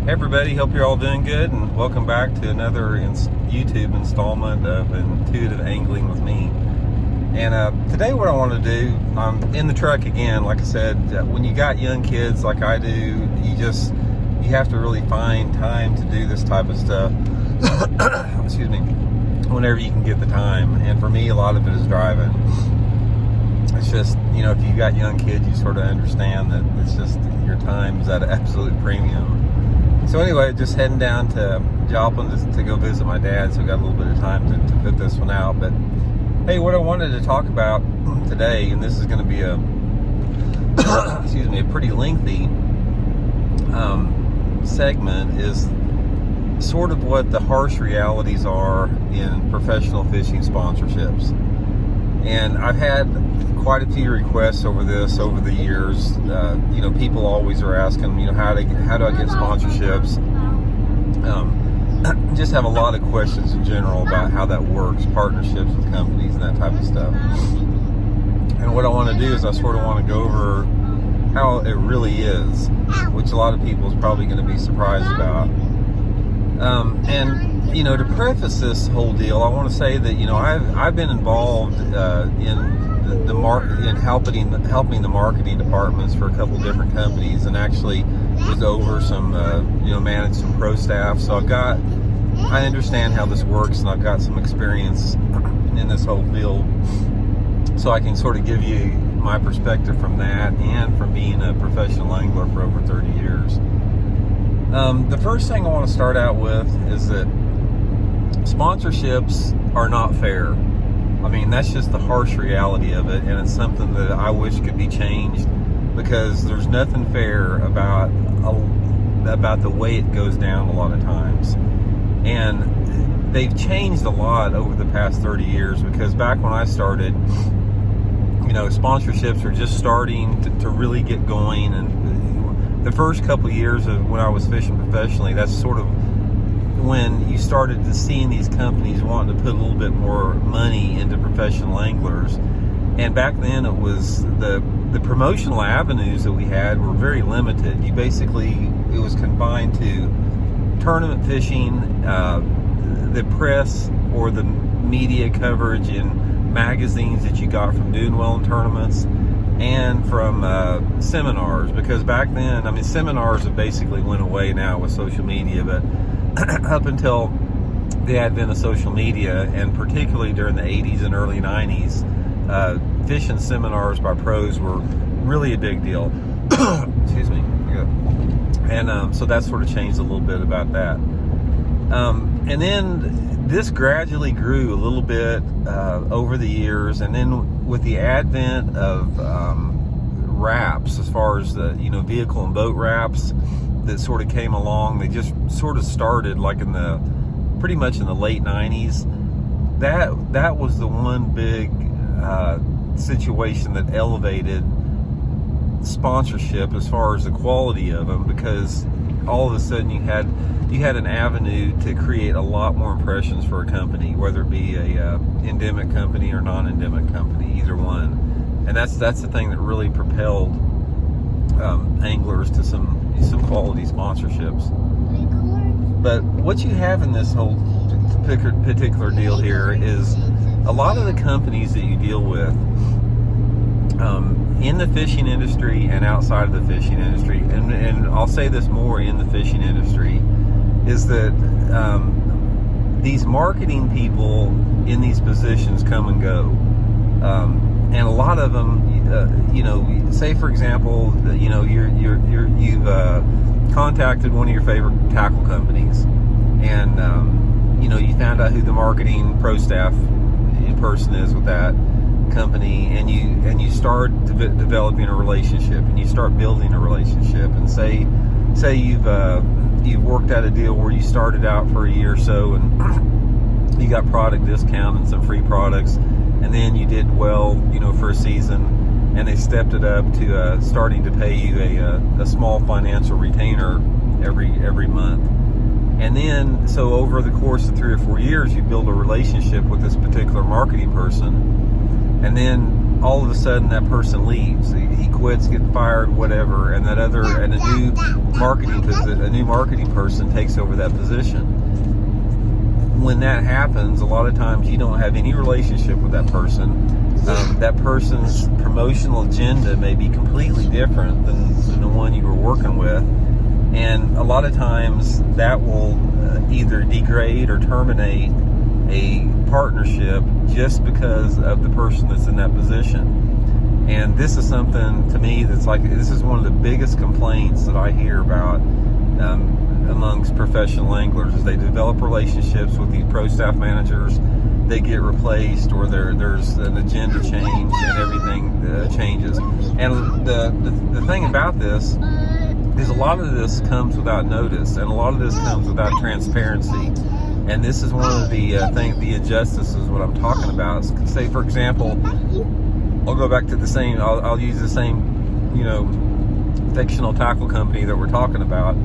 Hey everybody, hope you're all doing good, and welcome back to another YouTube installment of Intuitive Angling with me. And today what I want to do, I'm in the truck again. Like I said, when you got young kids like I do, you have to really find time to do this type of stuff. Excuse me. Whenever you can get the time. And for me, a lot of it is driving. It's just, if you got young kids, you sort of understand that it's just your time is at an absolute premium. So anyway, just heading down to Joplin to go visit my dad, so I got a little bit of time to put this one out. But hey, what I wanted to talk about today, and this is going to be a excuse me, a pretty lengthy segment, is sort of what the harsh realities are in professional fishing sponsorships. And I've had quite a few requests over the years. People always are asking, how do I get sponsorships? Just have a lot of questions in general about how that works, partnerships with companies and that type of stuff. And what I want to do is I sort of want to go over how it really is, which a lot of people is probably going to be surprised about. To preface this whole deal, I want to say that I've been involved in helping the marketing departments for a couple different companies, and actually was over some managed some pro staff. So I understand how this works, and I've got some experience in this whole field, so I can sort of give you my perspective from that and from being a professional angler for over 30 years. The first thing I want to start out with is that sponsorships are not fair. I mean, that's just the harsh reality of it, and it's something that I wish could be changed, because there's nothing fair about the way it goes down a lot of times. And they've changed a lot over the past 30 years, because back when I started, sponsorships are just starting to really get going. And the first couple of years of when I was fishing professionally, that's sort of when you started to seeing these companies wanting to put a little bit more money into professional anglers. And back then it was the promotional avenues that we had were very limited. It was confined to tournament fishing, the press or the media coverage in magazines that you got from doing well in tournaments, and from seminars. Because back then, seminars have basically went away now with social media, but up until the advent of social media, and particularly during the 80s and early 90s, fishing seminars by pros were really a big deal. Excuse me. And so that sort of changed a little bit about that. And then this gradually grew a little bit over the years, and then with the advent of wraps, as far as the vehicle and boat wraps that sort of came along, they just sort of started like pretty much in the late 90s. That was the one big situation that elevated sponsorship as far as the quality of them, because all of a sudden you had an avenue to create a lot more impressions for a company, whether it be a endemic company or non-endemic company, either one. And that's the thing that really propelled anglers to some quality sponsorships. But what you have in this whole particular deal here is a lot of the companies that you deal with in the fishing industry and outside of the fishing industry, and I'll say this more in the fishing industry, is that these marketing people in these positions come and go. And a lot of them, say for example, you've contacted one of your favorite tackle companies, and you found out who the marketing pro staff person is with that company, and you start developing a relationship, and you start building a relationship, and say you've worked out a deal where you started out for a year or so, and you got product discount and some free products. And then you did well, for a season, and they stepped it up to starting to pay you a small financial retainer every month. And then, so over the course of 3 or 4 years, you build a relationship with this particular marketing person. And then all of a sudden that person leaves, he quits, gets fired, whatever, and a new marketing person takes over that position. When that happens, a lot of times you don't have any relationship with that person. That person's promotional agenda may be completely different than the one you were working with, and a lot of times that will either degrade or terminate a partnership just because of the person that's in that position. And this is something, to me, this is one of the biggest complaints that I hear about amongst professional anglers, is they develop relationships with these pro staff managers, they get replaced, or there's an agenda change and everything changes. And the thing about this is a lot of this comes without notice, and a lot of this comes without transparency. And this is one of the the injustices, what I'm talking about. Say, for example, I'll go back to the same, I'll use the same, fictional tackle company that we're talking about.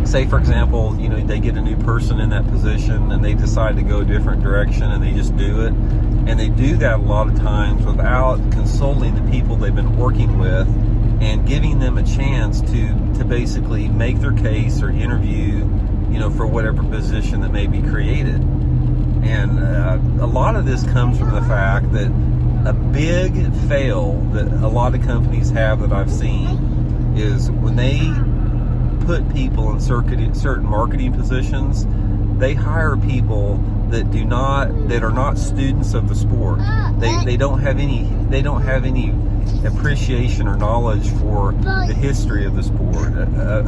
Say, for example, they get a new person in that position and they decide to go a different direction, and they just do it. And they do that a lot of times without consulting the people they've been working with and giving them a chance to basically make their case or interview, for whatever position that may be created. And a lot of this comes from the fact that a big fail that a lot of companies have that I've seen is when they put people in certain marketing positions, they hire people that are not students of the sport. They don't have any appreciation or knowledge for the history of the sport,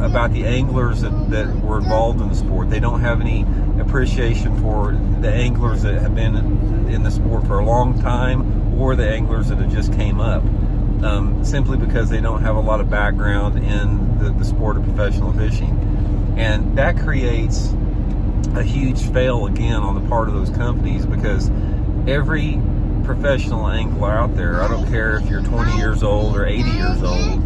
about the anglers that were involved in the sport. They don't have any appreciation for the anglers that have been in the sport for a long time, or the anglers that have just came up, simply because they don't have a lot of background in the sport of professional fishing. And that creates a huge fail again on the part of those companies, because every professional angler out there, I don't care if you're 20 years old or 80 years old,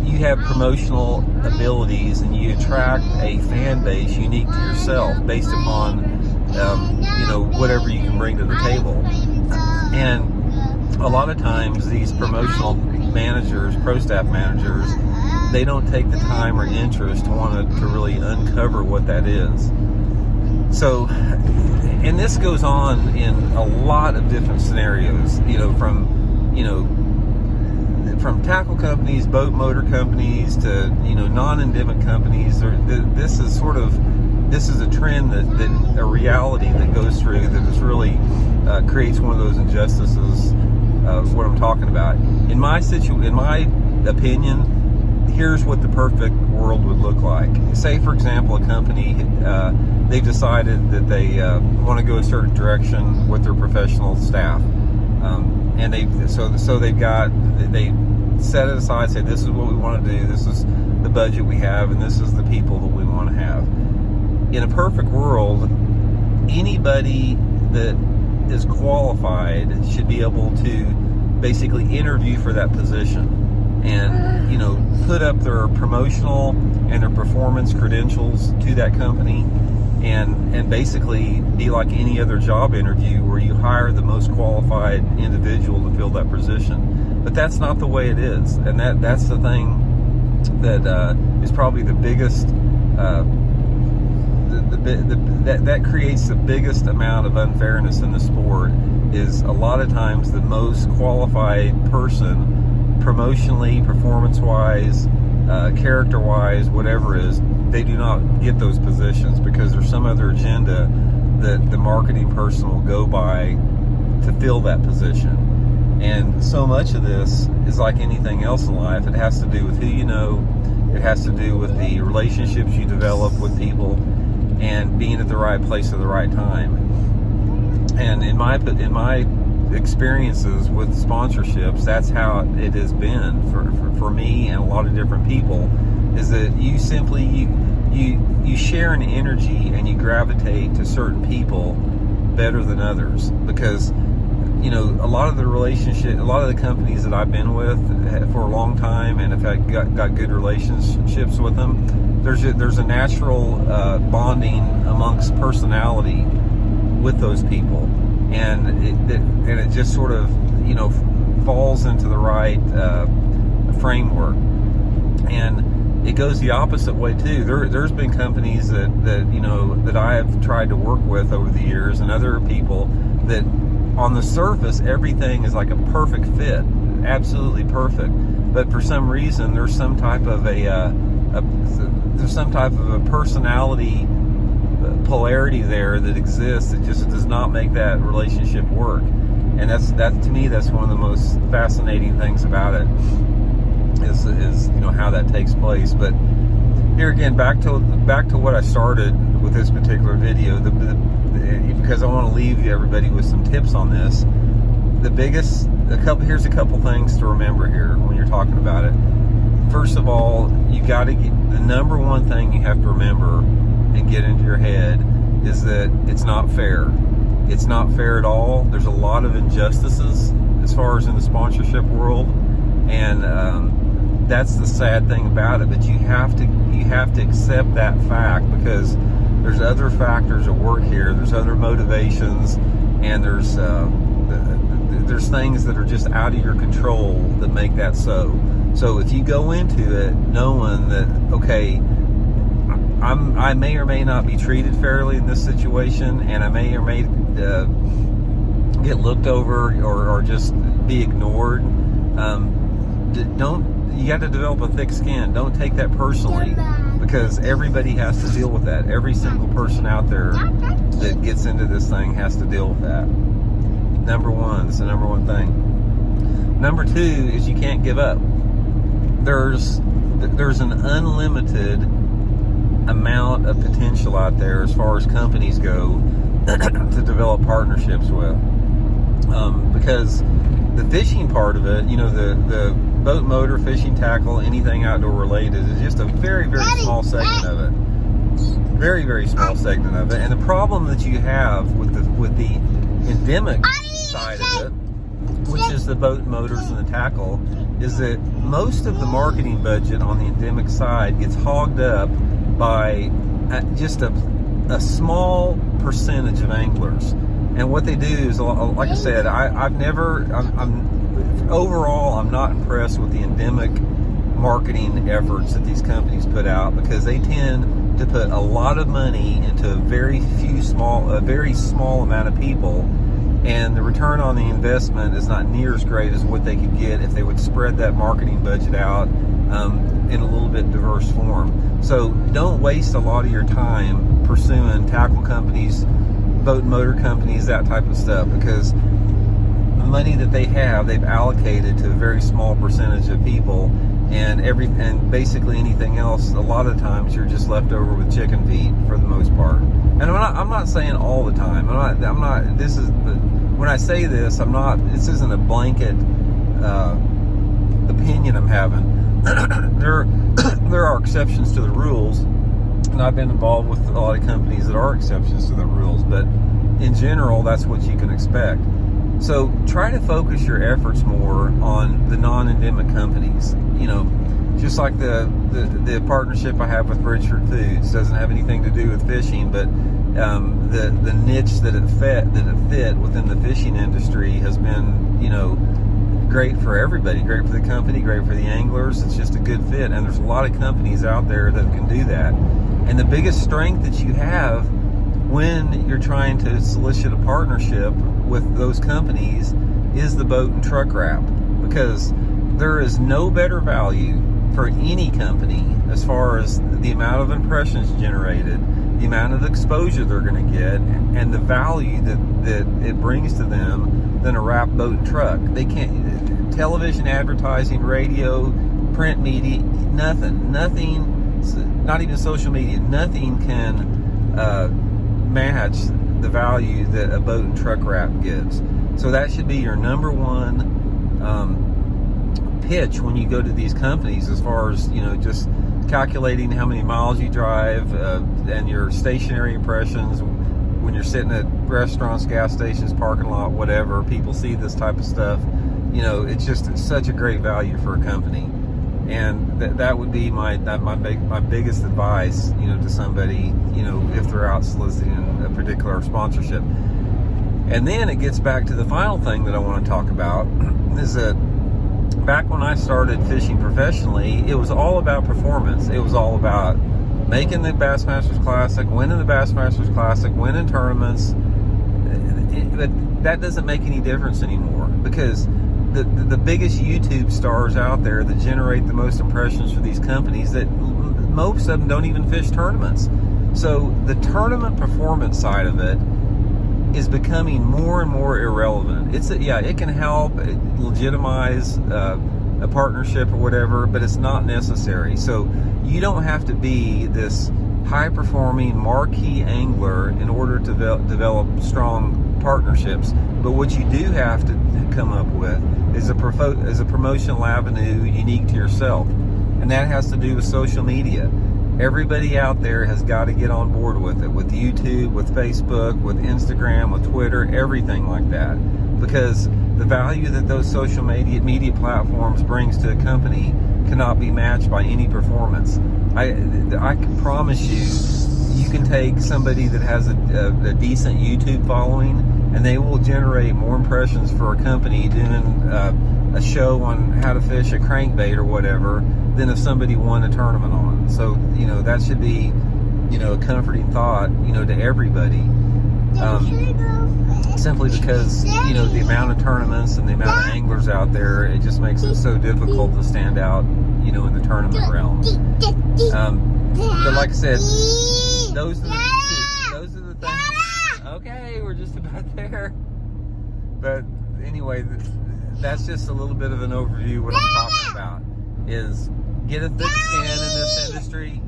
you have promotional abilities and you attract a fan base unique to yourself based upon whatever you can bring to the table. And a lot of times these promotional managers, pro staff managers, they don't take the time or interest to want to really uncover what that is. So, and this goes on in a lot of different scenarios, from tackle companies, boat motor companies, to non-endemic companies. This is a trend that a reality that goes through, that is really creates one of those injustices of what I'm talking about. In my opinion, here's what the perfect world would look like. Say, for example, a company, they've decided that they want to go a certain direction with their professional staff, and they set it aside, say, this is what we want to do, this is the budget we have, and this is the people that we want to have. In a perfect world, anybody that is qualified should be able to basically interview for that position and put up their promotional and their performance credentials to that company, and basically be like any other job interview where you hire the most qualified individual to fill that position. But that's not the way it is, and that's the thing that is probably the biggest that creates the biggest amount of unfairness in the sport. Is a lot of times the most qualified person, promotionally, performance-wise, character-wise, whatever it is, they do not get those positions because there's some other agenda that the marketing person will go by to fill that position. And so much of this is like anything else in life. It has to do with who you know. It has to do with the relationships you develop with people and being at the right place at the right time. And in my experiences with sponsorships, that's how it has been for me and a lot of different people, is that you simply you share an energy and you gravitate to certain people better than others, because a lot of the companies that I've been with for a long time and have got good relationships with them, there's a natural bonding amongst personality with those people. and it just sort of, falls into the right framework. And it goes the opposite way too. There's been companies that I have tried to work with over the years, and other people that on the surface everything is like a perfect fit, absolutely perfect, but for some reason there's some type of a personality polarity there that exists that just does not make that relationship work. And that to me, that's one of the most fascinating things about it is how that takes place. But here again, back to what I started with this particular video, because I want to leave everybody with some tips on this. Here's a couple things to remember here when you're talking about it. First of all, you got to get the number one thing you have to remember and get into your head is that it's not fair. It's not fair at all. There's a lot of injustices as far as in the sponsorship world, and that's the sad thing about it. But you have to accept that fact, because there's other factors at work here. There's other motivations, and there's things that are just out of your control that make that so. So if you go into it knowing that, okay, I may or may not be treated fairly in this situation, and I may or may get looked over or just be ignored, you got to develop a thick skin. Don't take that personally, because everybody has to deal with that. Every single person out there that gets into this thing has to deal with that. Number one, it's the number one thing. Number two is you can't give up. There's an unlimited amount of potential out there as far as companies go to develop partnerships with, because the fishing part of it, the boat motor, fishing tackle, anything outdoor related is just a very, very small segment of it. Very, very small segment of it. And the problem that you have with the endemic side of it, which is the boat motors and the tackle, is that most of the marketing budget on the endemic side gets hogged up by just a small percentage of anglers. And what they do is, like I said, I'm not impressed with the endemic marketing efforts that these companies put out, because they tend to put a lot of money into a very small amount of people, and the return on the investment is not near as great as what they could get if they would spread that marketing budget out in a little bit diverse form. So don't waste a lot of your time pursuing tackle companies, boat and motor companies, that type of stuff, because the money that they've allocated to a very small percentage of people, and basically anything else, a lot of times you're just left over with chicken feet for the most part. And I'm not saying all the time. When I say this, this isn't a blanket opinion I'm having. There are exceptions to the rules, and I've been involved with a lot of companies that are exceptions to the rules, but in general, that's what you can expect. So try to focus your efforts more on the non-endemic companies. Just like the partnership I have with Bridgeford Foods doesn't have anything to do with fishing, but the niche that it fit within the fishing industry has been, great for everybody, great for the company, great for the anglers. It's just a good fit, and there's a lot of companies out there that can do that. And the biggest strength that you have when you're trying to solicit a partnership with those companies is the boat and truck wrap, because there is no better value for any company as far as the amount of impressions generated, the amount of exposure they're going to get, and the value that it brings to them than a wrap boat and truck. They can't, television advertising, radio, print media, nothing, not even social media, nothing can match the value that a boat and truck wrap gives. So that should be your number one pitch when you go to these companies, as far as just calculating how many miles you drive, and your stationary impressions when you're sitting at restaurants, gas stations, parking lot, whatever. People see this type of stuff. It's such a great value for a company, and that would be my biggest advice, to somebody, if they're out soliciting a particular sponsorship. And then it gets back to the final thing that I want to talk about is that back when I started fishing professionally, it was all about performance. It was all about making the Bassmasters Classic, winning the Bassmasters Classic, winning tournaments. But that doesn't make any difference anymore, because the biggest YouTube stars out there that generate the most impressions for these companies, that most of them don't even fish tournaments. So the tournament performance side of it is becoming more and more irrelevant. It can help legitimize a partnership or whatever, but it's not necessary. So you don't have to be this high-performing marquee angler in order to develop strong partnerships. But what you do have to come up with is a promotional avenue unique to yourself, and that has to do with social media. Everybody out there has got to get on board with it, with YouTube, with Facebook, with Instagram, with Twitter, everything like that, because the value that those social media platforms brings to a company cannot be matched by any performance. I can promise you can take somebody that has a decent YouTube following, and they will generate more impressions for a company doing a show on how to fish a crankbait or whatever than if somebody won a tournament on. So, that should be, a comforting thought, to everybody. Simply because, the amount of tournaments and the amount of anglers out there, it just makes it so difficult to stand out, in the tournament realm. But like I said, those are the things. Okay, we're just about there. But anyway, that's just a little bit of an overview. What I'm talking about is get a thick skin in this industry.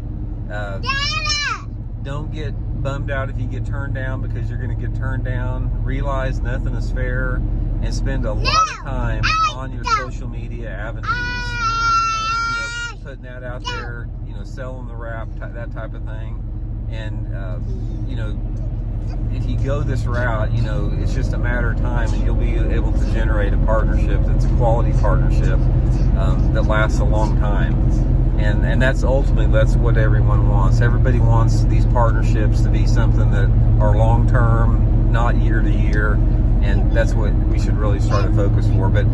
Don't get bummed out if you get turned down, because you're going to get turned down. Realize nothing is fair, and spend a lot of time on your social media avenues, putting that out there, selling the wrap, that type of thing. And if you go this route, it's just a matter of time, and you'll be able to generate a partnership that's a quality partnership that lasts a long time. And that's what everyone wants. Everybody wants these partnerships to be something that are long-term, not year to year, and that's what we should really start to focus for. But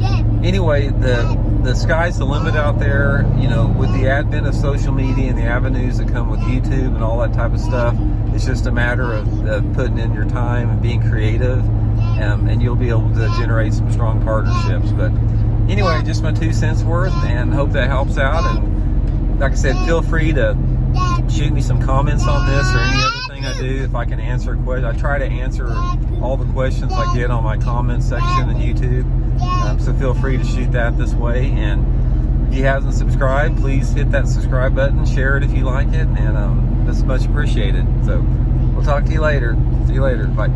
anyway, the sky's the limit out there. With the advent of social media and the avenues that come with YouTube and all that type of stuff, it's just a matter of putting in your time and being creative, and you'll be able to generate some strong partnerships. But anyway, just my 2 cents worth, and hope that helps out. And like I said, feel free to shoot me some comments on this or any other thing I do. If I can answer a question, I try to answer all the questions I get on my comment section on YouTube. So feel free to shoot that this way. And if you haven't subscribed, please hit that subscribe button, share it if you like it, and that's much appreciated. So we'll talk to you later. See you later. Bye.